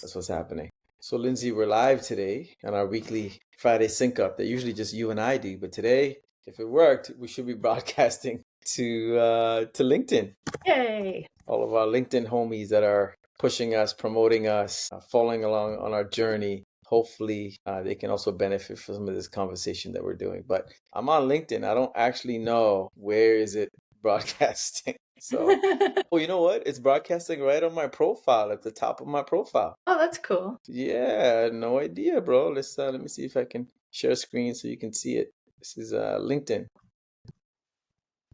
That's what's happening. So, Lindsey, we're live today on our weekly Friday sync up that usually just you and I do. But today, if it worked, we should be broadcasting to LinkedIn. Yay! All of our LinkedIn homies that are pushing us, promoting us, following along on our journey. Hopefully, they can also benefit from some of this conversation that we're doing. But I'm on LinkedIn. I don't actually know where is it broadcasting. So, oh, you know what? It's broadcasting right on my profile, at the top of my profile. Oh, that's cool. Yeah, no idea, bro. Let me see if I can share screen so you can see it. This is LinkedIn.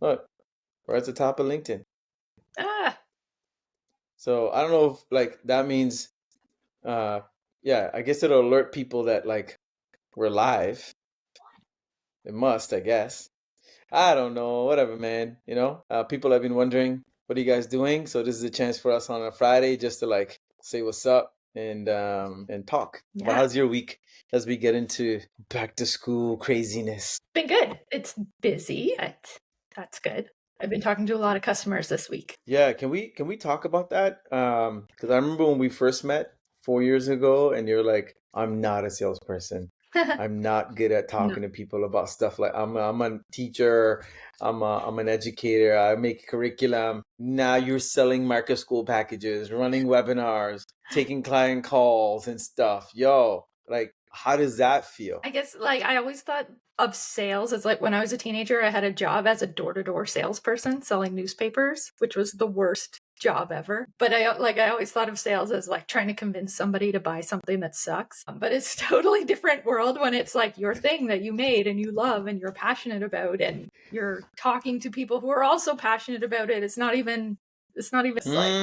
Look, right at the top of LinkedIn. Ah, So I don't know if like that means yeah, I guess it'll alert people that like we're live. It must, I guess. I don't know, whatever, man. People have been wondering, what are you guys doing? So this is a chance for us on a Friday just to like say what's up and talk. But yeah. how's your week as we get into back to school craziness? Been good. It's busy, but that's good. I've been talking to a lot of customers this week. Yeah, can we talk about that? Because I remember when we first met 4 years ago, and you're like, I'm not a salesperson. I'm not good at No. talking to people about stuff like I'm a teacher, I'm an educator, I make curriculum. Now you're selling micro school packages, running webinars, taking client calls and stuff. Yo, like how does that feel? I guess like I always thought of sales as like when I was a teenager, I had a job as a door-to-door salesperson selling newspapers, which was the worst job ever. But I always thought of sales as like trying to convince somebody to buy something that sucks. But it's totally different world when it's like your thing that you made and you love and you're passionate about and you're talking to people who are also passionate about it. It's like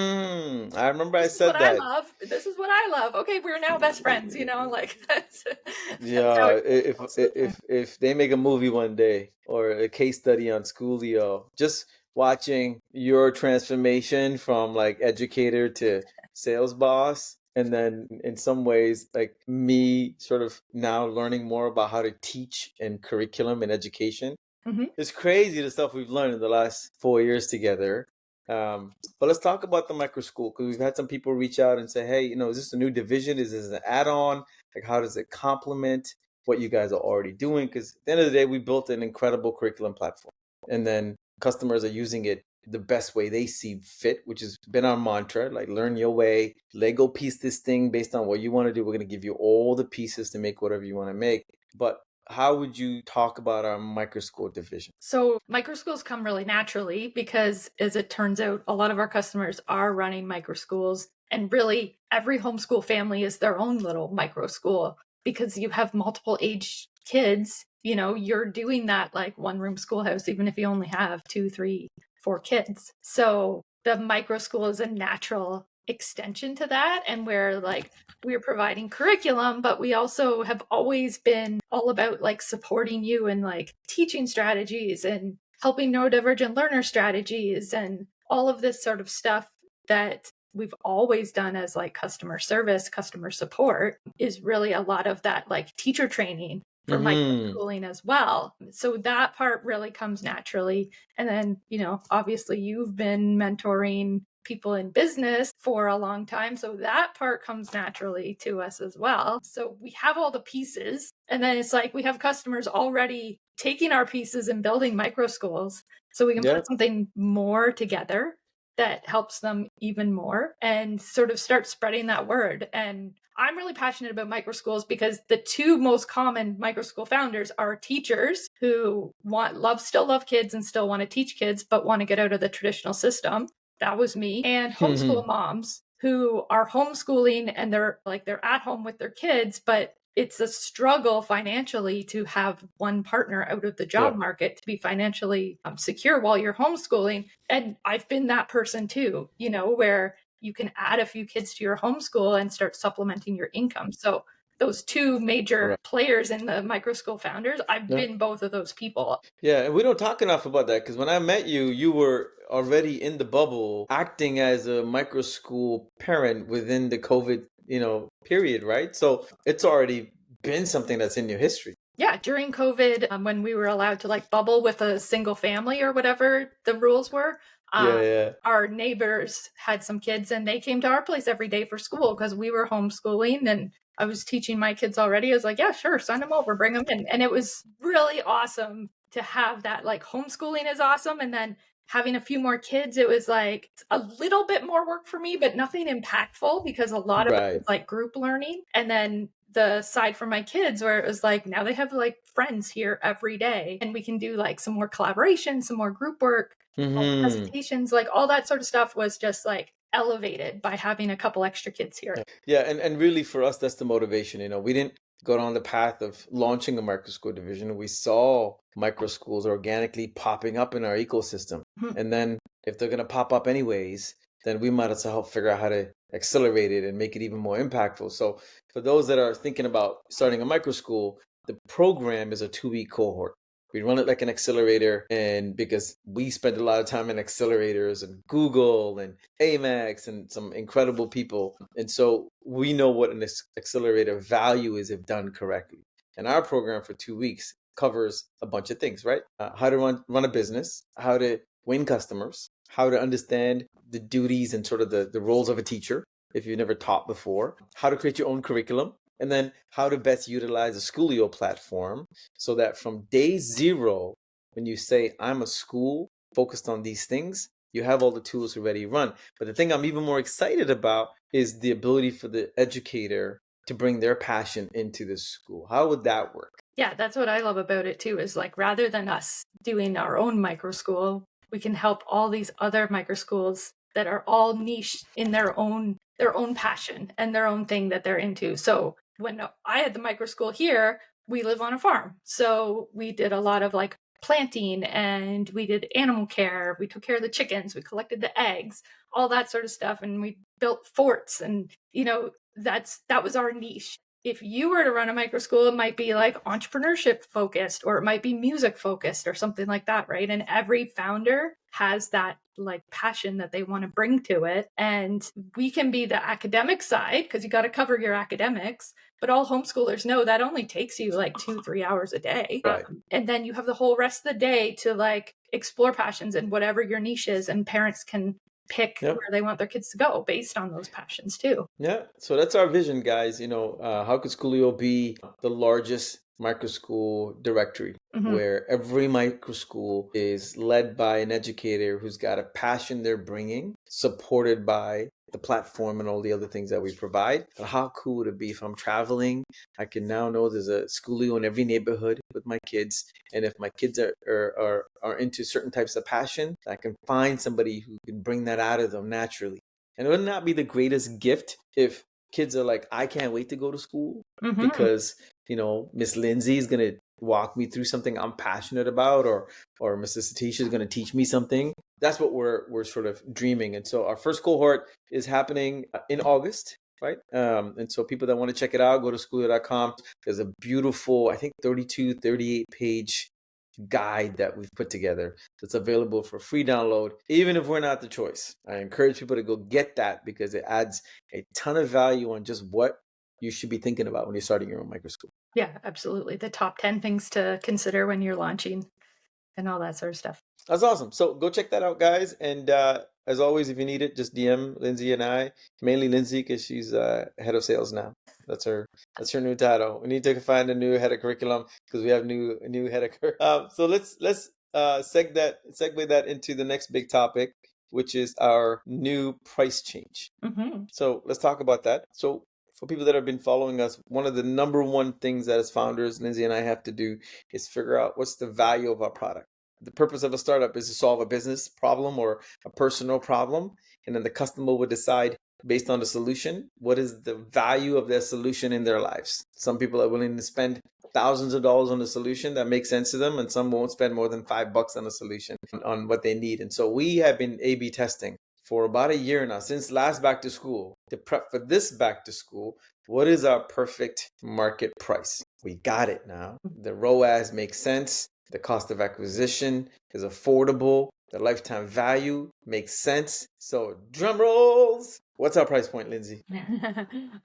I remember I this is what said I that. love. This is what I love. Okay, we're now best friends, like that's how Yeah, it if most of the time. if if they make a movie one day or a case study on Schoolio, just watching your transformation from like educator to sales boss, and then in some ways like me sort of now learning more about how to teach and curriculum and education. Mhm. It's crazy the stuff we've learned in the last 4 years together. But let's talk about the micro school because we've had some people reach out and say, hey, is this a new division? Is this an add-on? Like, how does it complement what you guys are already doing? Because at the end of the day, we built an incredible curriculum platform. And then customers are using it the best way they see fit, which has been our mantra, like learn your way, Lego piece this thing based on what you want to do. We're going to give you all the pieces to make whatever you want to make. But how would you talk about our micro school division? So micro schools come really naturally because, as it turns out, a lot of our customers are running micro schools, and really every homeschool family is their own little micro school because you have multiple age kids. You're doing that like one room schoolhouse, even if you only have 2, 3, 4 kids. So the micro school is a natural extension to that, and where like we're providing curriculum, but we also have always been all about like supporting you and like teaching strategies and helping neurodivergent learner strategies and all of this sort of stuff that we've always done as like customer service, customer support is really a lot of that like teacher training for micro Mm-hmm. schooling as well. So that part really comes naturally. And then, obviously you've been mentoring people in business for a long time. So that part comes naturally to us as well. So we have all the pieces. And then it's like we have customers already taking our pieces and building micro schools. So we can Yeah. put something more together that helps them even more and sort of start spreading that word. And I'm really passionate about micro schools because the two most common micro school founders are teachers who still love kids and still want to teach kids, but want to get out of the traditional system. That was me. And homeschool moms who are homeschooling and they're at home with their kids, but it's a struggle financially to have one partner out of the job Yeah. market to be financially secure while you're homeschooling. And I've been that person too, where you can add a few kids to your homeschool and start supplementing your income. So those two major Correct. players in the micro school founders, I've Yeah. been both of those people. Yeah, and we don't talk enough about that because when I met you, you were already in the bubble, acting as a micro school parent within the COVID, period, right? So it's already been something that's in your history. Yeah, during COVID, when we were allowed to like bubble with a single family or whatever the rules were, Yeah, yeah. our neighbors had some kids and they came to our place every day for school because we were homeschooling and I was teaching my kids already. I was like, yeah, sure, send them over, bring them in. And it was really awesome to have that. Like homeschooling is awesome. And then having a few more kids, it was like a little bit more work for me, but nothing impactful because a lot of it Right. was like group learning. And then the side for my kids where it was like now they have like friends here every day and we can do like some more collaboration, some more group work, Hmm. presentations, like all that sort of stuff was just like elevated by having a couple extra kids here. Yeah, and really for us, that's the motivation. We didn't go down the path of launching a micro school division. We saw micro schools organically popping up in our ecosystem. Mhm. And then if they're gonna pop up anyways, then we might as well help figure out how to accelerate it and make it even more impactful. So for those that are thinking about starting a micro school, the program is a 2-week cohort. We run it like an accelerator, and because we spend a lot of time in accelerators and Google and Amex and some incredible people. And so we know what an accelerator value is if done correctly. And our program for 2 weeks covers a bunch of things, right? How to run a business, how to win customers, how to understand the duties and sort of the roles of a teacher if you've never taught before, how to create your own curriculum, and then how to best utilize the Schoolio platform so that from day zero, when you say, I'm a school focused on these things, you have all the tools already run. But the thing I'm even more excited about is the ability for the educator to bring their passion into the school. How would that work? Yeah, that's what I love about it too, is like rather than us doing our own micro school, we can help all these other micro schools that are all niche in their own passion and their own thing that they're into. So when I had the micro school here, we live on a farm. So we did a lot of like planting and we did animal care. We took care of the chickens, we collected the eggs, all that sort of stuff. And we built forts and that was our niche. If you were to run a micro school, it might be like entrepreneurship focused or it might be music focused or something like that, right? And every founder has that like passion that they want to bring to it. And we can be the academic side because you got to cover your academics. But all homeschoolers know that only takes you like 2-3 hours a day. Right. And then you have the whole rest of the day to like explore passions and whatever your niche is. And parents can pick Yeah. where they want their kids to go based on those passions too. Yeah. So that's our vision, guys. How could Schoolio be the largest micro school directory Mhm. where every micro school is led by an educator who's got a passion they're bringing, supported by the platform and all the other things that we provide. But how cool would it be if I'm traveling? I can now know there's a Schoolio in every neighborhood with my kids. And if my kids are into certain types of passion, I can find somebody who can bring that out of them naturally. And it would not be the greatest gift if kids are like, I can't wait to go to school Mhm. because, Miss Lindsay is going to walk me through something I'm passionate about, or Mrs. Sathish is going to teach me something. That's what we're sort of dreaming. And so our first cohort is happening in August. Right. And so people that want to check it out, go to schoolio.com. There's a beautiful, I think 32, 38 page guide that we've put together that's available for free download, even if we're not the choice. I encourage people to go get that because it adds a ton of value on just what you should be thinking about when you're starting your own micro school. Yeah, absolutely. The top 10 things to consider when you're launching and all that sort of stuff. That's awesome. So go check that out, guys. And as always, if you need it, just DM Lindsay and I. Mainly Lindsay because she's head of sales now. That's her. That's her new title. We need to find a new head of curriculum because we have a new head of curriculum. So let's segue that into the next big topic, which is our new price change. Mhm. So let's talk about that. So for people that have been following us, one of the number one things that as founders, Lindsay and I have to do is figure out what's the value of our product. The purpose of a startup is to solve a business problem or a personal problem, and then the customer will decide based on the solution what is the value of their solution in their lives. Some people are willing to spend thousands of dollars on a solution that makes sense to them, and some won't spend more than $5 on a solution on what they need. And so we have been A/B testing for about a year now, since last back to school, to prep for this back to school. What is our perfect market price? We got it now. The ROAS makes sense. The cost of acquisition is affordable. The lifetime value makes sense. So drum rolls. What's our price point, Lindsey?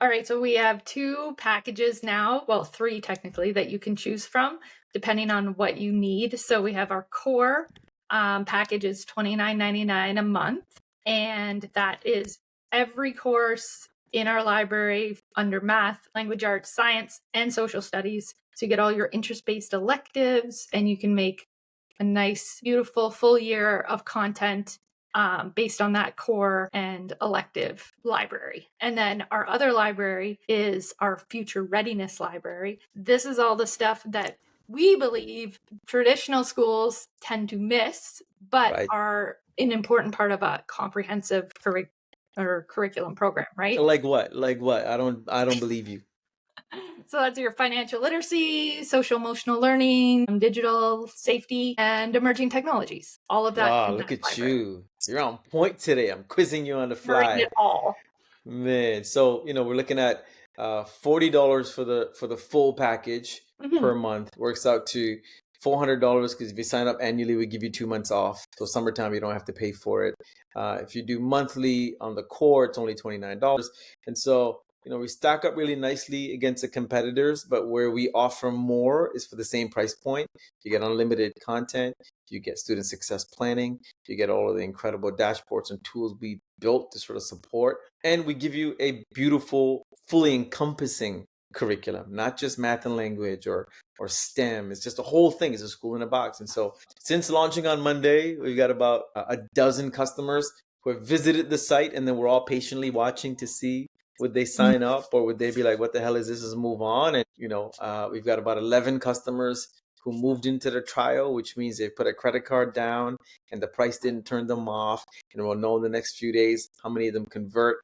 All right, so we have 2 packages now, well, 3 technically, that you can choose from depending on what you need. So we have our core package is $29.99 a month, and that is every course in our library under math, language arts, science, and social studies. So you get all your interest-based electives, and you can make a nice, beautiful full year of content based on that core and elective library. And then our other library is our future readiness library. This is all the stuff that we believe traditional schools tend to miss, but Right. are an important part of a comprehensive curriculum program, right? Like what? Like what? I don't believe you. So that's your financial literacy, social emotional learning, digital safety, and emerging technologies. All of that Oh, in look that at library. you. You're on point today. I'm quizzing you on the Covering fly. it all. Man, so we're looking at $40 for the full package Mhm. per month. Works out to $400 because if you sign up annually, we give you 2 months off. So summertime, you don't have to pay for it. If you do monthly on the core, it's only $29. And so we stack up really nicely against the competitors, but where we offer more is for the same price point. You get unlimited content, you get student success planning, you get all of the incredible dashboards and tools we built to sort of support. And we give you a beautiful, fully encompassing curriculum, not just math and language or STEM. It's just a whole thing. It's a school in a box. And so since launching on Monday, we've got about a dozen customers who have visited the site, and then we're all patiently watching to see would they sign up or would they be like, what the hell is this? Is move on. And we've got about 11 customers who moved into the trial, which means they put a credit card down and the price didn't turn them off. And we'll know in the next few days how many of them convert.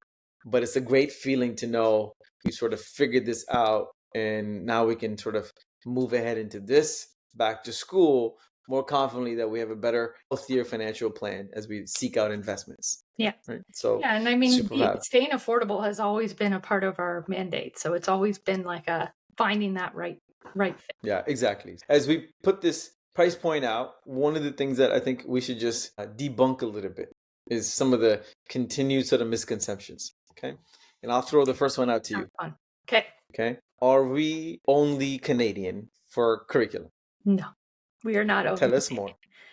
But it's a great feeling to know we sort of figured this out, and now we can sort of move ahead into this back to school more confidently that we have a better, healthier financial plan as we seek out investments. Yeah. Right. So Yeah, and I mean, super proud. staying affordable has always been a part of our mandate. So it's always been like a finding that right fit. Yeah, exactly. As we put this price point out, one of the things that I think we should just debunk a little bit is some of the continued sort of misconceptions. Okay. And I'll throw the first one out to Sounds you. fun. Okay. Okay. Are we only Canadian for curriculum? No, we are not only Tell us more.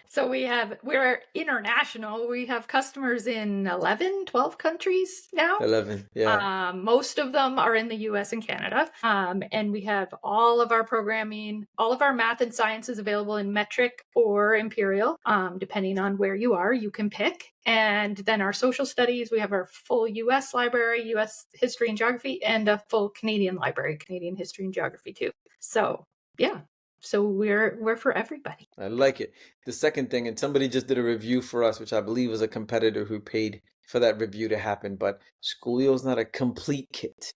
So we're international. We have customers in 11, 12 countries now. 11. Yeah. Most of them are in the US and Canada. And we have all of our programming, all of our math and science is available in metric or imperial, depending on where you are, you can pick. And then our social studies, we have our full US library, US history and geography, and a full Canadian library, Canadian history and geography too. So yeah. So we're for everybody. I like it. The second thing, and somebody just did a review for us, which I believe was a competitor who paid for that review to happen, but Schoolio is not a complete kit.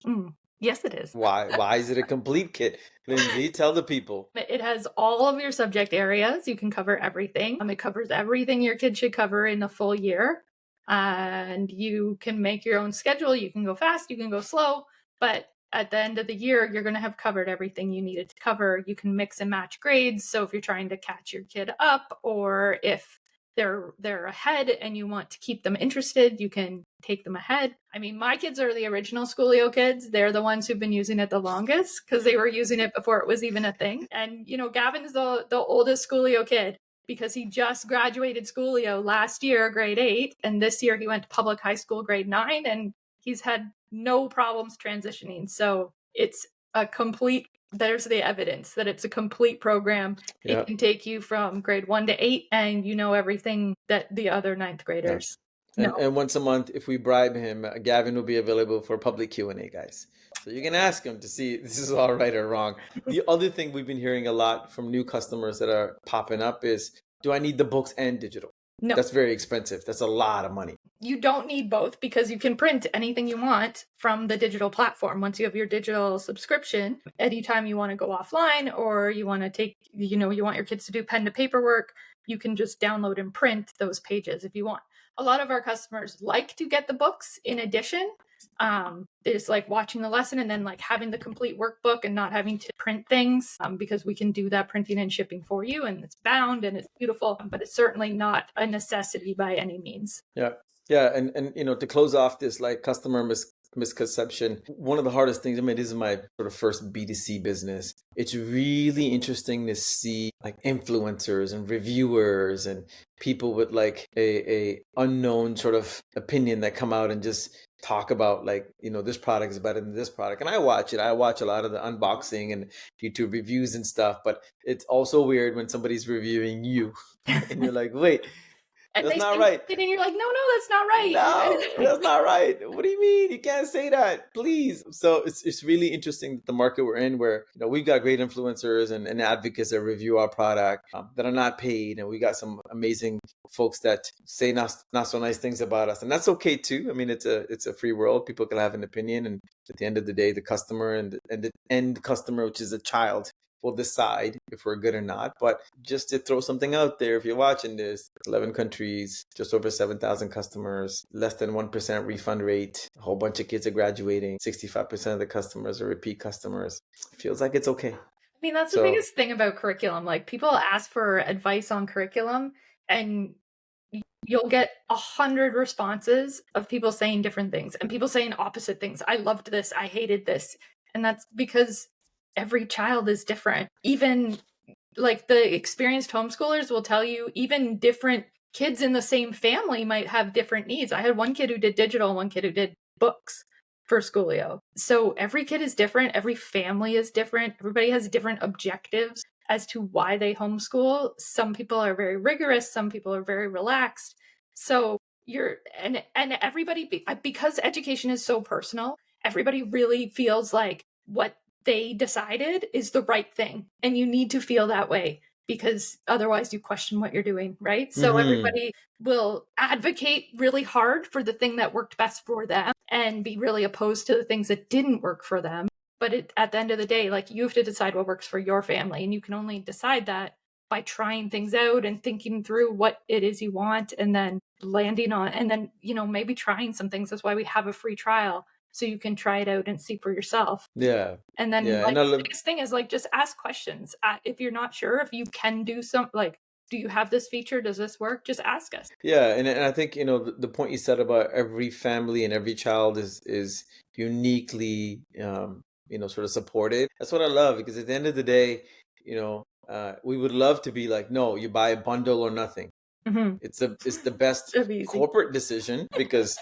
Yes, it is. Why? Why is it a complete kit? Lindsey, tell the people. It has all of your subject areas. You can cover everything. It covers everything your kid should cover in a full year. And you can make your own schedule. You can go fast, you can go slow, but at the end of the year, you're going to have covered everything you needed to cover. You can mix and match grades. So if you're trying to catch your kid up, or if they're ahead and you want to keep them interested, you can take them ahead. I mean, my kids are the original Schoolio kids. They're the ones who've been using it the longest because they were using it before it was even a thing. And Gavin's the oldest Schoolio kid because he just graduated Schoolio last year, grade 8, and this year he went to public high school, grade 9, and he's had no problems transitioning. So it's a complete, there's the evidence that it's a complete program. Yeah. It can take you from grade 1 to 8, and you know everything that the other ninth graders know. And once a month, if we bribe him, Gavin will be available for public Q&A, guys. So you can ask him to see if this is all right or wrong. The other thing we've been hearing a lot from new customers that are popping up is, do I need the books and digital? No, That's very expensive. That's a lot of money. you don't need both because you can print anything you want from the digital platform. Once you have your digital subscription, anytime you want to go offline or you want to take, you want your kids to do pen to paper work, you can just download and print those pages if you want. A lot of our customers like to get the books in addition. It's like watching the lesson and then like having the complete workbook and not having to print things because we can do that printing and shipping for you, and it's bound and it's beautiful, but it's certainly not a necessity by any means. Yeah. Yeah, and to close off this like customer misconception, one of the hardest things, I mean, this is my sort of first B2C business. It's really interesting to see like influencers and reviewers and people with like a unknown sort of opinion that come out and just talk about like, this product is better than this product. And I watch it. I watch a lot of the unboxing and YouTube reviews and stuff, but it's also weird when somebody's reviewing you and you're like, wait, And that's they not say right. something and you're like, no, no, that's not right. No, that's not right. What do you mean? You can't say that, please. So it's really interesting that the market we're in, where we've got great influencers and advocates that review our product that are not paid, and we got some amazing folks that say not so nice things about us, and that's okay too. I mean, it's a free world. People can have an opinion, and at the end of the day, the customer and the end customer, which is a child, will decide if we're good or not. But just to throw something out there, if you're watching this, 11 countries, just over 7,000 customers, less than 1% refund rate, a whole bunch of kids are graduating, 65% of the customers are repeat customers. It feels like it's okay. I mean, that's the So, biggest thing about curriculum. Like, people ask for advice on curriculum, and you'll get 100 responses of people saying different things and people saying opposite things. I loved this, I hated this. And that's because every child is different. Even like the experienced homeschoolers will tell you, even different kids in the same family might have different needs. I had one kid who did digital, one kid who did books for Schoolio. So every kid is different, every family is different, everybody has different objectives as to why they homeschool. Some people are very rigorous, some people are very relaxed. So you're and everybody, because education is so personal, everybody really feels like what they decided is the right thing, and you need to feel that way, because otherwise you question what you're doing, right? So everybody will advocate really hard for the thing that worked best for them and be really opposed to the things that didn't work for them. But at the end of the day, like, you have to decide what works for your family, and you can only decide that by trying things out and thinking through what it is you want, and then landing on, and then maybe trying some things. That's why we have a free trial, so you can try it out and see for yourself. yeah. And then, Yeah. like, And I the love, biggest thing is, like, just ask questions. If you're not sure if you can do some, like, do you have this feature? Does this work? Just ask us. yeah, and I think the point you said about every family and every child is uniquely sort of supported. That's what I love, because at the end of the day, we would love to be like, no, you buy a bundle or nothing. Mm-hmm. It's the best It'd be easy. corporate decision, because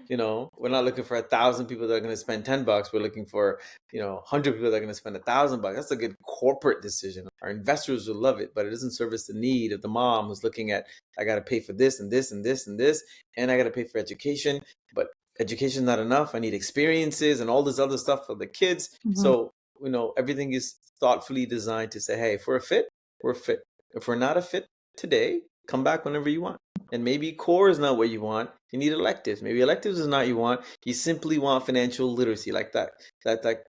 we're not looking for 1,000 people that are going to spend $10. We're looking for 100 people that are going to spend $1,000. That's a good corporate decision. Our investors will love it, but it doesn't service the need of the mom who's looking at, I got to pay for this and this and this and this, and I got to pay for education, but education's not enough. I need experiences and all this other stuff for the kids. Mm-hmm. So everything is thoughtfully designed to say, hey, if we're a fit, we're a fit. If we're not a fit today, come back whenever you want. And maybe core is not what you want. You need electives. Maybe electives is not what you want. You simply want financial literacy, like that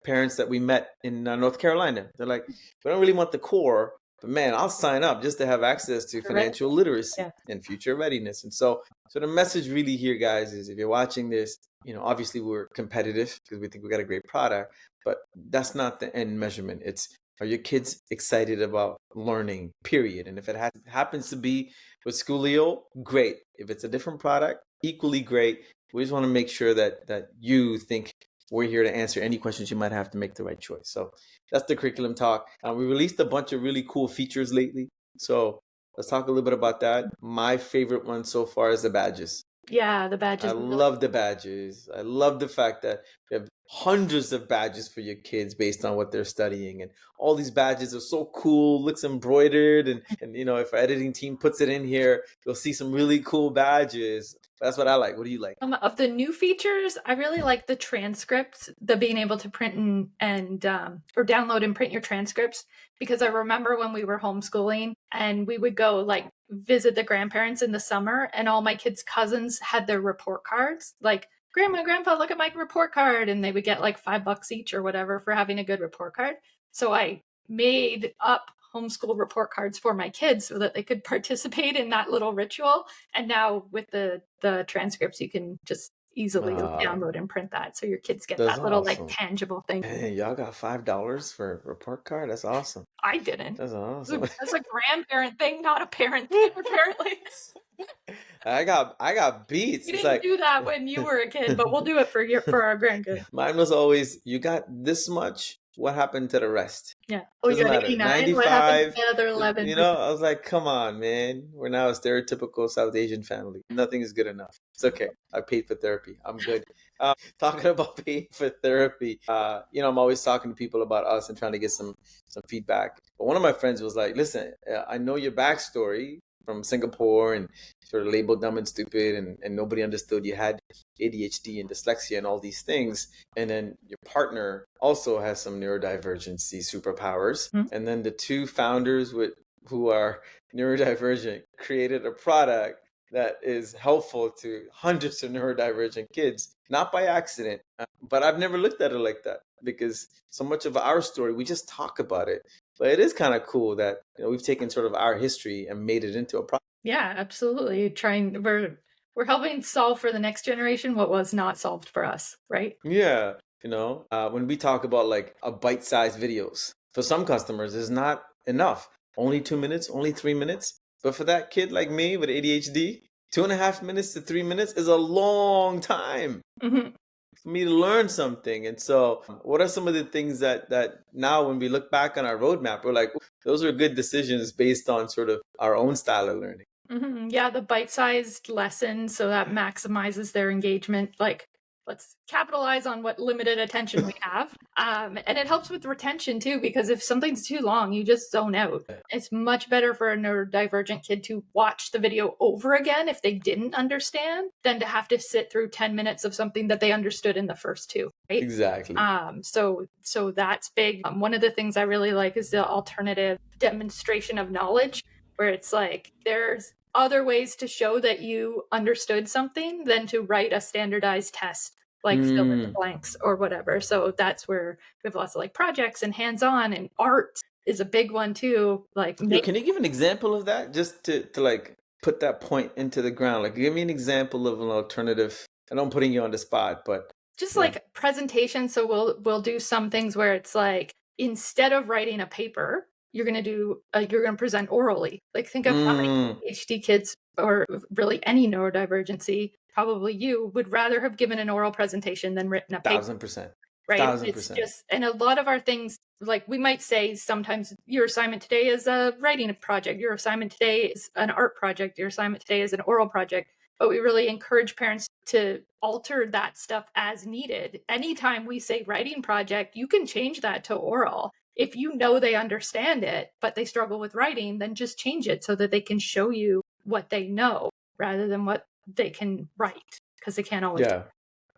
parents that we met in North Carolina. They're like, we don't really want the core, but man, I'll sign up just to have access to Right? financial literacy Yeah. and future readiness. And so the message really here, guys, is if you're watching this, obviously we're competitive because we think we got a great product, but that's not the end measurement. It's, are your kids excited about learning, period? And if it happens to be with Schoolio, great. If it's a different product, equally great. We just want to make sure that you think we're here to answer any questions you might have to make the right choice. So that's the curriculum talk. We released a bunch of really cool features lately. So let's talk a little bit about that. My favorite one so far is the badges. Yeah, the I badges are really love the badges. I love the fact that we have hundreds of badges for your kids based on what they're studying. And all these badges are so cool, looks embroidered. And if our editing team puts it in here, you'll see some really cool badges. That's what I like. What do you like? Of the new features, I really like the transcripts, the being able to print and or download and print your transcripts. Because I remember when we were homeschooling and we would go like visit the grandparents in the summer, and all my kids' cousins had their report cards. Like, Grandma, Grandpa, look at my report card, and they would get like $5 each or whatever for having a good report card. So I made up homeschool report cards for my kids so that they could participate in that little ritual. And now with the transcripts, you can just easily download and print that, so your kids get That's that little like awesome. tangible thing. Hey, y'all got $5 for a report card? That's awesome. I didn't. That's awesome. That's a grandparent thing, not a parent thing, apparently. I got beats. We It's didn't like do that when you were a kid, but we'll do it for our grandkids. mine was always, you got this much. What happened to the rest? Yeah. Oh, you Doesn't got matter. 89? What happened to 95. the other 11? I was like, come on, man. We're now a stereotypical South Asian family. Nothing is good enough. It's okay. I paid for therapy. I'm good. Talking about paying for therapy, I'm always talking to people about us and trying to get some feedback. But one of my friends was like, listen, I know your backstory from Singapore and sort of labeled dumb and stupid, and nobody understood you had ADHD and dyslexia and all these things. And then your partner also has some neurodivergency superpowers. Mhm. And then the two founders who are neurodivergent created a product that is helpful to hundreds of neurodivergent kids, not by accident. But I've never looked at it like that, because so much of our story, we just talk about it. But it is kind of cool that we've taken sort of our history and made it into a product. Yeah, absolutely. We're helping solve for the next generation what was not solved for us, right? Yeah, when we talk about like a bite-sized videos, for some customers is not enough. Only 2 minutes, only 3 minutes. But for that kid like me with ADHD, 2.5 minutes to 3 minutes is a long time Hmm. for me to learn something. And so, what are some of the things that now, when we look back on our roadmap, we're like, those are good decisions based on sort of our own style of learning. Hmm. Yeah, the bite-sized lesson, so that maximizes their engagement. Like, let's capitalize on what limited attention we have. And it helps with retention too, because if something's too long, you just zone out. It's much better for a neurodivergent kid to watch the video over again if they didn't understand than to have to sit through 10 minutes of something that they understood in the first two, right? Exactly. So that's big. One of the things I really like is the alternative demonstration of knowledge, where it's like there's other ways to show that you understood something than to write a standardized test, like fill in the blanks or whatever. So that's where we have lots of like projects and hands-on, and art is a big one too. Like Can you give an example of that, just to like put that point into the ground? Like, give me an example of an alternative. I know I'm putting you on the spot, but just yeah. like presentation. So we'll do some things where it's like, instead of writing a paper, you're gonna present orally. Like, think of how many ADHD kids, or really any neurodivergency, probably you would rather have given an oral presentation than written a paper. 1,000%. Right? 1,000%. It's just, and a lot of our things, like we might say sometimes your assignment today is a writing project, your assignment today is an art project, your assignment today is an oral project. But we really encourage parents to alter that stuff as needed. Anytime we say writing project, you can change that to oral. If you know they understand it, but they struggle with writing, then just change it so that they can show you what they know rather than what they can write, because they can't always. Yeah.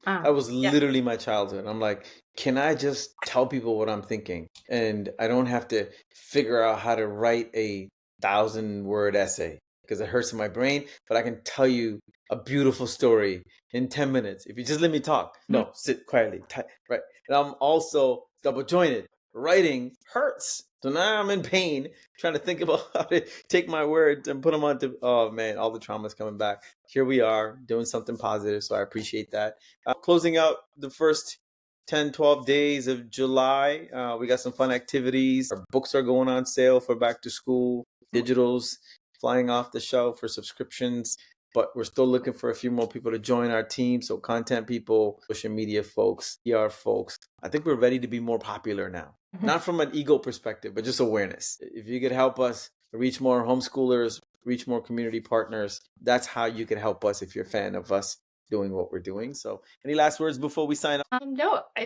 That was literally my childhood. I'm like, can I just tell people what I'm thinking? And I don't have to figure out how to write a 1,000-word essay because it hurts in my brain, but I can tell you a beautiful story in 10 minutes. If you just let me talk. No, sit quietly. Right. And I'm also double jointed. Writing hurts. So now I'm in pain trying to think about how to take my words and put them onto, oh man, all the trauma's coming back. Here we are doing something positive. So I appreciate that. Closing out the first 10, 12 days of July. We got some fun activities. Our books are going on sale for back to school. Digitals flying off the shelf for subscriptions. But we're still looking for a few more people to join our team. So content people, social media folks, PR folks. I think we're ready to be more popular now. Not from an ego perspective, but just awareness. If you could help us reach more homeschoolers, reach more community partners, that's how you can help us if you're a fan of us doing what we're doing. So any last words before we sign off? No, I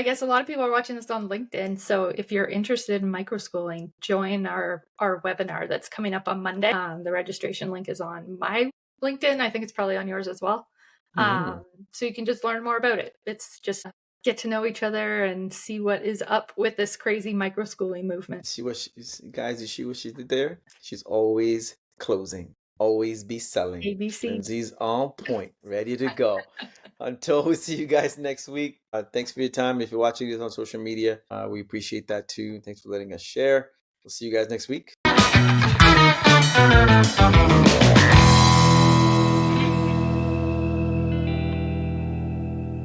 guess a lot of people are watching this on LinkedIn. So if you're interested in microschooling, join our webinar that's coming up on Monday. The registration link is on my LinkedIn. I think it's probably on yours as well. So you can just learn more about it. It's just get to know each other and see what is up with this crazy microschooling movement. Guys, you see what she did there? She's always closing, always be selling. ABC. Lindsey's on point, ready to go. Until we see you guys next week. Thanks for your time. If you're watching this on social media, we appreciate that too. Thanks for letting us share. We'll see you guys next week.